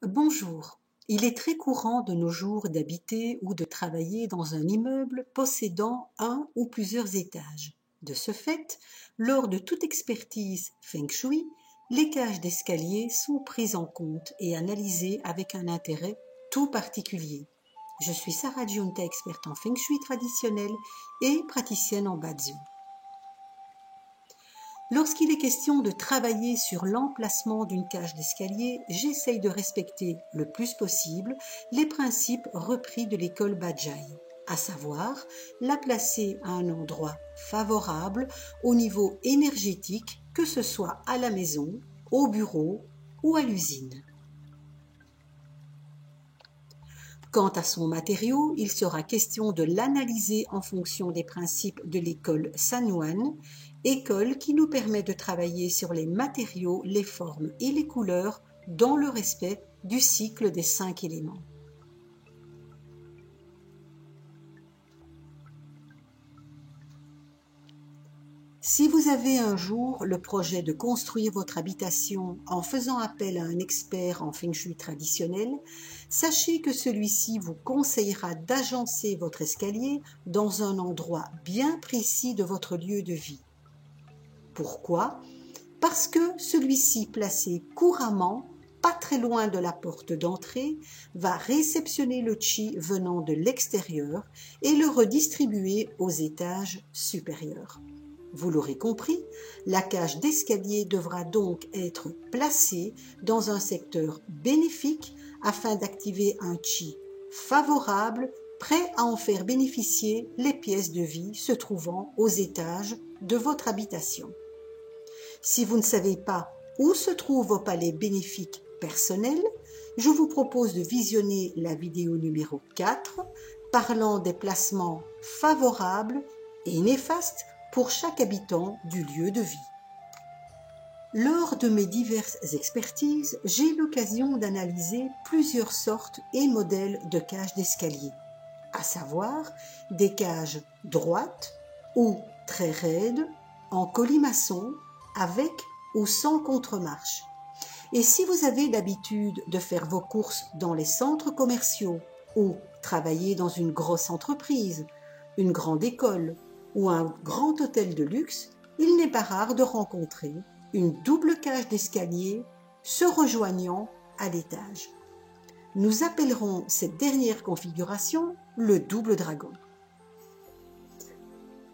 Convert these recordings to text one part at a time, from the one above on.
Bonjour. Il est très courant de nos jours d'habiter ou de travailler dans un immeuble possédant un ou plusieurs étages. De ce fait, lors de toute expertise Feng Shui, les cages d'escalier sont prises en compte et analysées avec un intérêt tout particulier. Je suis Sarah Giunta, experte en Feng Shui traditionnel et praticienne en Batsu. Lorsqu'il est question de travailler sur l'emplacement d'une cage d'escalier, j'essaye de respecter le plus possible les principes repris de l'école Bajai, à savoir la placer à un endroit favorable au niveau énergétique, que ce soit à la maison, au bureau ou à l'usine. Quant à son matériau, il sera question de l'analyser en fonction des principes de l'école Sanyuan, école qui nous permet de travailler sur les matériaux, les formes et les couleurs dans le respect du cycle des 5 éléments. Si vous avez un jour le projet de construire votre habitation en faisant appel à un expert en Feng Shui traditionnel, sachez que celui-ci vous conseillera d'agencer votre escalier dans un endroit bien précis de votre lieu de vie. Pourquoi ? Parce que celui-ci placé couramment, pas très loin de la porte d'entrée, va réceptionner le chi venant de l'extérieur et le redistribuer aux étages supérieurs. Vous l'aurez compris, la cage d'escalier devra donc être placée dans un secteur bénéfique afin d'activer un chi favorable, prêt à en faire bénéficier les pièces de vie se trouvant aux étages de votre habitation. Si vous ne savez pas où se trouvent vos palais bénéfiques personnels, je vous propose de visionner la vidéo numéro 4 parlant des placements favorables et néfastes pour chaque habitant du lieu de vie. Lors de mes diverses expertises, j'ai eu l'occasion d'analyser plusieurs sortes et modèles de cages d'escalier, à savoir des cages droites ou très raides, en colimaçon, avec ou sans contre-marche. Et si vous avez l'habitude de faire vos courses dans les centres commerciaux ou travailler dans une grosse entreprise, une grande école ou un grand hôtel de luxe, il n'est pas rare de rencontrer une double cage d'escalier se rejoignant à l'étage. Nous appellerons cette dernière configuration le double dragon.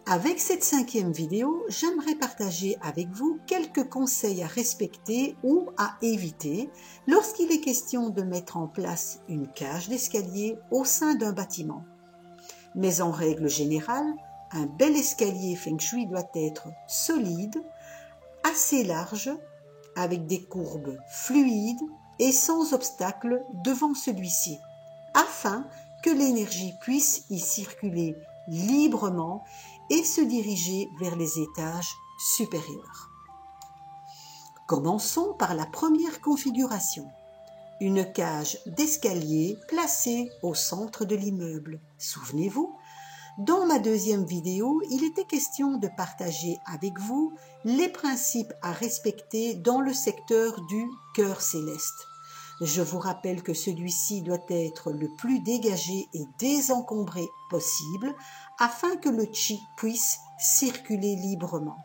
Avec cette 5e vidéo, j'aimerais partager avec vous quelques conseils à respecter ou à éviter lorsqu'il est question de mettre en place une cage d'escalier au sein d'un bâtiment. Mais en règle générale, un bel escalier Feng Shui doit être solide, assez large, avec des courbes fluides et sans obstacle devant celui-ci, afin que l'énergie puisse y circuler librement et se diriger vers les étages supérieurs. Commençons par la première configuration. Une cage d'escalier placée au centre de l'immeuble. Souvenez-vous, dans ma 2e vidéo, il était question de partager avec vous les principes à respecter dans le secteur du cœur céleste. Je vous rappelle que celui-ci doit être le plus dégagé et désencombré possible afin que le chi puisse circuler librement.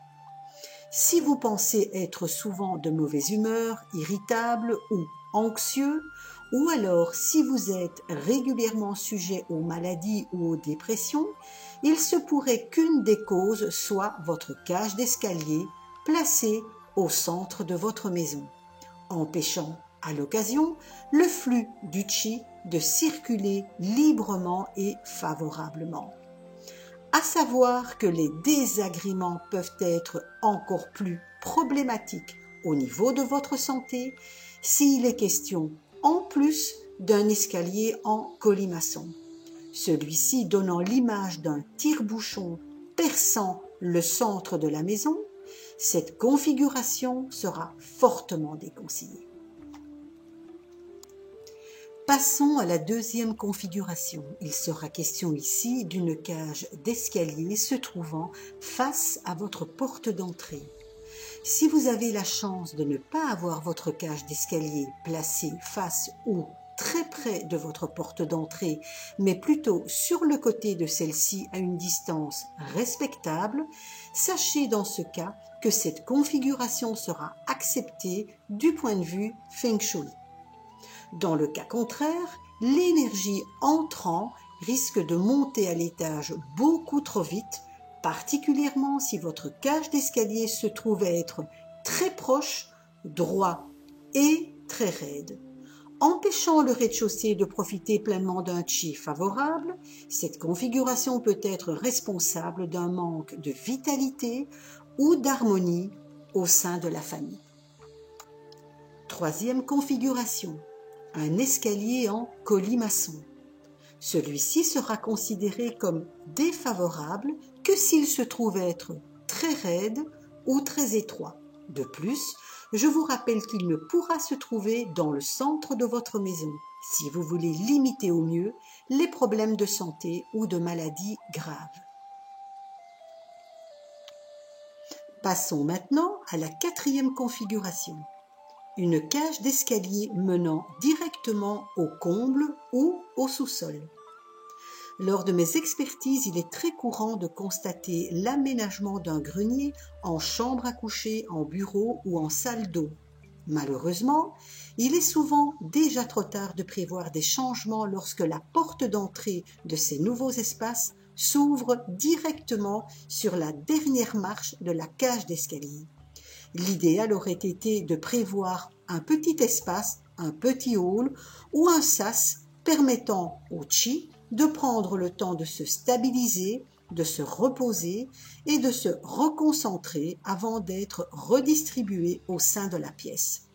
Si vous pensez être souvent de mauvaise humeur, irritable ou anxieux, ou alors si vous êtes régulièrement sujet aux maladies ou aux dépressions, il se pourrait qu'une des causes soit votre cage d'escalier placée au centre de votre maison, empêchant à l'occasion le flux du chi de circuler librement et favorablement. À savoir que les désagréments peuvent être encore plus problématiques au niveau de votre santé s'il est question en plus d'un escalier en colimaçon, celui-ci donnant l'image d'un tire-bouchon perçant le centre de la maison. Cette configuration sera fortement déconseillée. Passons à la 2e configuration. Il sera question ici d'une cage d'escalier se trouvant face à votre porte d'entrée. Si vous avez la chance de ne pas avoir votre cage d'escalier placée face ou très près de votre porte d'entrée, mais plutôt sur le côté de celle-ci à une distance respectable, sachez dans ce cas que cette configuration sera acceptée du point de vue Feng Shui. Dans le cas contraire, l'énergie entrant risque de monter à l'étage beaucoup trop vite, particulièrement si votre cage d'escalier se trouve être très proche, droit et très raide. Empêchant le rez-de-chaussée de profiter pleinement d'un chi favorable, cette configuration peut être responsable d'un manque de vitalité ou d'harmonie au sein de la famille. Troisième configuration, un escalier en colimaçon. Celui-ci sera considéré comme défavorable que s'il se trouve être très raide ou très étroit. De plus, je vous rappelle qu'il ne pourra se trouver dans le centre de votre maison si vous voulez limiter au mieux les problèmes de santé ou de maladies graves. Passons maintenant à la quatrième configuration. Une cage d'escalier menant directement au comble ou au sous-sol. Lors de mes expertises, il est très courant de constater l'aménagement d'un grenier en chambre à coucher, en bureau ou en salle d'eau. Malheureusement, il est souvent déjà trop tard de prévoir des changements lorsque la porte d'entrée de ces nouveaux espaces s'ouvre directement sur la dernière marche de la cage d'escalier. L'idéal aurait été de prévoir un petit espace, un petit hall ou un sas permettant au chi de prendre le temps de se stabiliser, de se reposer et de se reconcentrer avant d'être redistribué au sein de la pièce.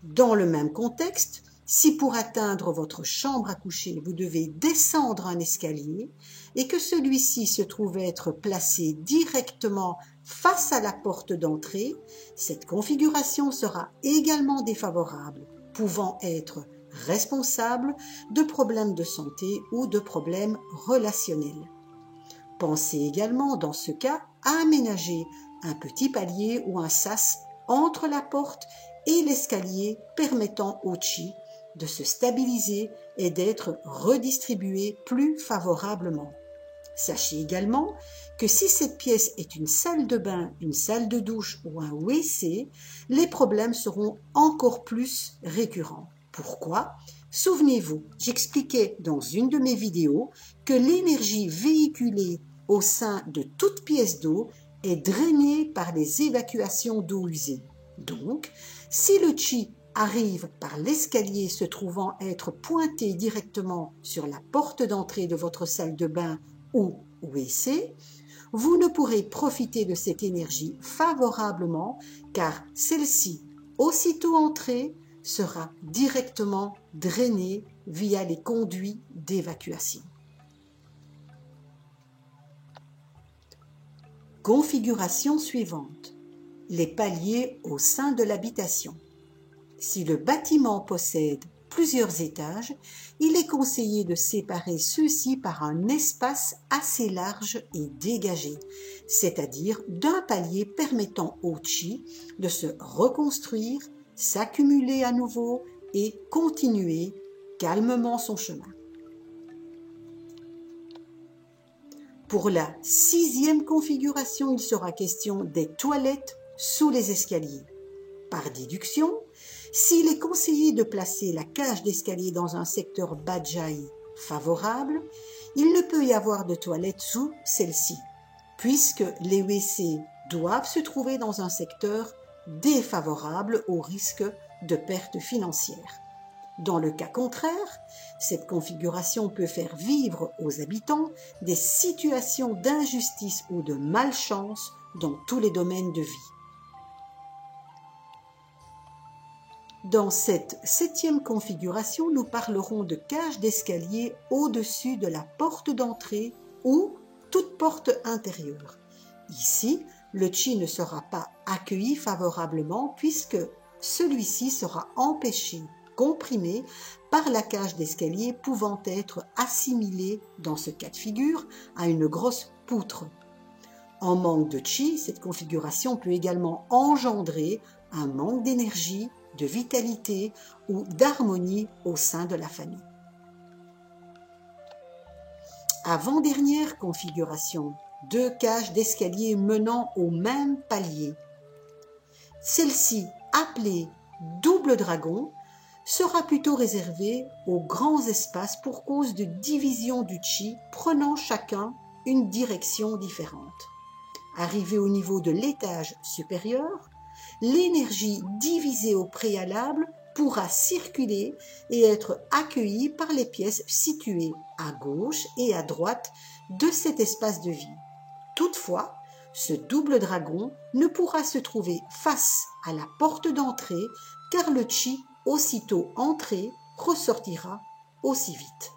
Dans le même contexte, si pour atteindre votre chambre à coucher, vous devez descendre un escalier et que celui-ci se trouve être placé directement face à la porte d'entrée, cette configuration sera également défavorable, pouvant être responsable de problèmes de santé ou de problèmes relationnels. Pensez également dans ce cas à aménager un petit palier ou un sas entre la porte et l'escalier permettant au chi de se stabiliser et d'être redistribué plus favorablement. Sachez également que si cette pièce est une salle de bain, une salle de douche ou un WC, les problèmes seront encore plus récurrents. Pourquoi ? Souvenez-vous, j'expliquais dans une de mes vidéos que l'énergie véhiculée au sein de toute pièce d'eau est drainée par les évacuations d'eau usée. Donc, si le chi arrive par l'escalier se trouvant être pointé directement sur la porte d'entrée de votre salle de bain ou WC, vous ne pourrez profiter de cette énergie favorablement car celle-ci, aussitôt entrée, sera directement drainée via les conduits d'évacuation. Configuration suivante. Les paliers au sein de l'habitation. Si le bâtiment possède plusieurs étages, il est conseillé de séparer ceux-ci par un espace assez large et dégagé, c'est-à-dire d'un palier permettant au chi de se reconstruire, s'accumuler à nouveau et continuer calmement son chemin. Pour la sixième configuration, il sera question des toilettes sous les escaliers. Par déduction, s'il est conseillé de placer la cage d'escalier dans un secteur bajai favorable, il ne peut y avoir de toilettes sous celle-ci, puisque les WC doivent se trouver dans un secteur défavorable au risque de perte financière. Dans le cas contraire, cette configuration peut faire vivre aux habitants des situations d'injustice ou de malchance dans tous les domaines de vie. Dans cette septième configuration, nous parlerons de cage d'escalier au-dessus de la porte d'entrée ou toute porte intérieure. Ici, le chi ne sera pas accueilli favorablement puisque celui-ci sera empêché, comprimé par la cage d'escalier pouvant être assimilée dans ce cas de figure à une grosse poutre. En manque de chi, cette configuration peut également engendrer un manque d'énergie, de vitalité ou d'harmonie au sein de la famille. Avant-dernière configuration, 2 cages d'escalier menant au même palier. Celle-ci, appelée double dragon, sera plutôt réservée aux grands espaces pour cause de division du chi prenant chacun une direction différente. Arrivé au niveau de l'étage supérieur, l'énergie divisée au préalable pourra circuler et être accueillie par les pièces situées à gauche et à droite de cet espace de vie. Toutefois, ce double dragon ne pourra se trouver face à la porte d'entrée car le chi, aussitôt entré, ressortira aussi vite.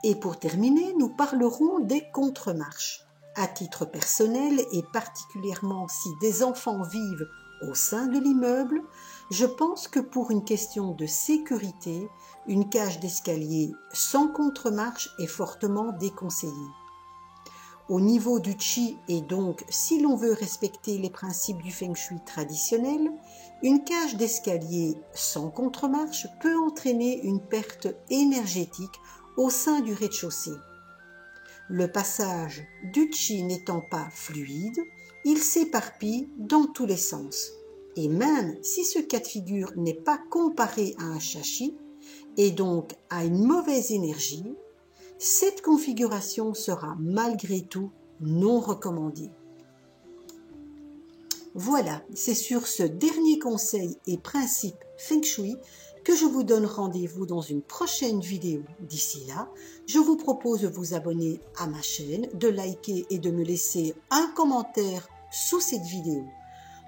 Et pour terminer, nous parlerons des contre-marches. À titre personnel et particulièrement si des enfants vivent au sein de l'immeuble, je pense que pour une question de sécurité, une cage d'escalier sans contre-marche est fortement déconseillée. Au niveau du chi et donc si l'on veut respecter les principes du feng shui traditionnel, une cage d'escalier sans contre-marche peut entraîner une perte énergétique au sein du rez-de-chaussée. Le passage du chi n'étant pas fluide, il s'éparpille dans tous les sens. Et même si ce cas de figure n'est pas comparé à un shashi, et donc à une mauvaise énergie, cette configuration sera malgré tout non recommandée. Voilà, c'est sur ce dernier conseil et principe Feng Shui que je vous donne rendez-vous dans une prochaine vidéo. D'ici là, je vous propose de vous abonner à ma chaîne, de liker et de me laisser un commentaire sous cette vidéo.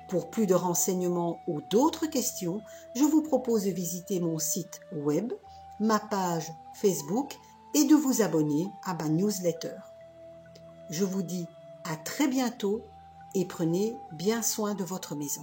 Pour plus de renseignements ou d'autres questions, je vous propose de visiter mon site web, ma page Facebook et de vous abonner à ma newsletter. Je vous dis à très bientôt et prenez bien soin de votre maison.